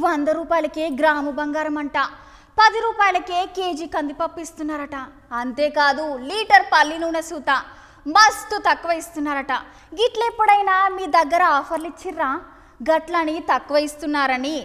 100 రూపాయలకే గ్రాము బంగారం అంట, 10 రూపాయలకే కేజీ కందిపప్పు ఇస్తున్నారట. అంతేకాదు లీటర్ పల్లి నూనె సూత మస్తు తక్కువ ఇస్తున్నారట. గిట్లెప్పుడైనా మీ దగ్గర ఆఫర్లు ఇచ్చిర్రా? గట్లని తక్కువ ఇస్తున్నారని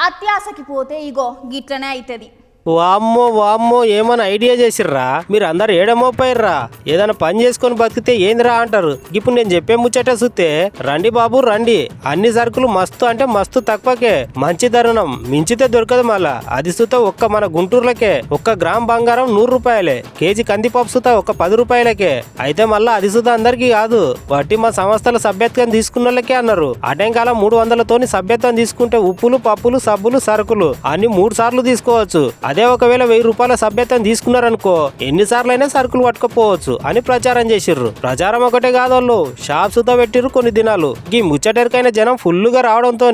అత్యాశకి పోతే ఇగో గిట్లనే అవుతుంది. వామ్మో వామ్మో ఏమైనా ఐడియా చేసిర్రా? మీరు అందరు ఏడమోపోయిర్రా? ఏదైనా పని చేసుకొని బతికితే ఏందిరా అంటారు. ఇప్పుడు నేను చెప్పే ముచ్చట చూస్తే రండి బాబు రండి, అన్ని సరుకులు మస్తు అంటే మస్తు తక్కువకే, మంచి ధరుణం మించితే దొరకదు. మళ్ళా అది సుత ఒక్క మన గుంటూరులకే 1 గ్రామ్ బంగారం 100 రూపాయలే, కేజీ కందిపప్పు సుత 10 రూపాయలకే. అయితే మళ్ళా అది సుత అందరికి కాదు, వట్టి మా సంస్థల సభ్యత్వం తీసుకున్న వాళ్ళకే అన్నారు. అటేం కాలం 300తోని సభ్యత్వం తీసుకుంటే ఉప్పులు పప్పులు సబ్బులు సరుకులు అన్ని 3 సార్లు తీసుకోవచ్చు. అదే ఒకవేళ 1000 రూపాయల సభ్యత్వం తీసుకున్నారనుకో ఎన్నిసార్లైనా సరుకులు పట్టుకోపోవచ్చు అని ప్రచారం చేసిర్రు. ప్రచారం ఒకటే కాదు, వాళ్ళు షాప్ సుతా పెట్టిర్రు కొన్ని దినాలు. ఈ ముచ్చటరికైన జనం ఫుల్లుగా రావడంతో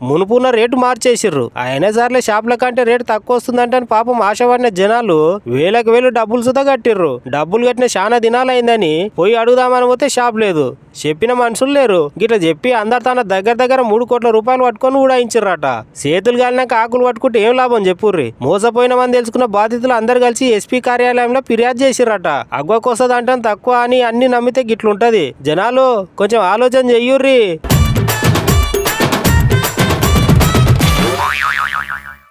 మునుపున్న రేటు మార్చేసిర్రు. అయినా సర్లే షాప్ల కంటే రేటు తక్కువ వస్తుందంటే పాపం ఆశపడిన జనాలు వేలకు వేలు డబ్బులు సుతా కట్టిర్రు. డబ్బులు కట్టిన చాలా దినాలైందని పోయి అడుగుదామని పోతే షాప్ లేదు, చెప్పిన మనుషులు లేరు. గిట్లా చెప్పి అందరు తన దగ్గర 3 కోట్ల రూపాయలు పట్టుకొని ఊడాయించిర్రట. చేతులు గాలినాక ఆకులు పట్టుకుంటే ఏం లాభం చెప్పుర్రి. మోసపోయిన మంది తెలుసుకున్న బాధితులు అందరు కలిసి ఎస్పీ కార్యాలయంలో ఫిర్యాదు చేసిర్రట. అగ్వకొస్తదంటే తక్కువ అని అన్ని నమ్మితే గిట్లుంటది. జనాలు కొంచెం ఆలోచన చెయ్యుర్రి.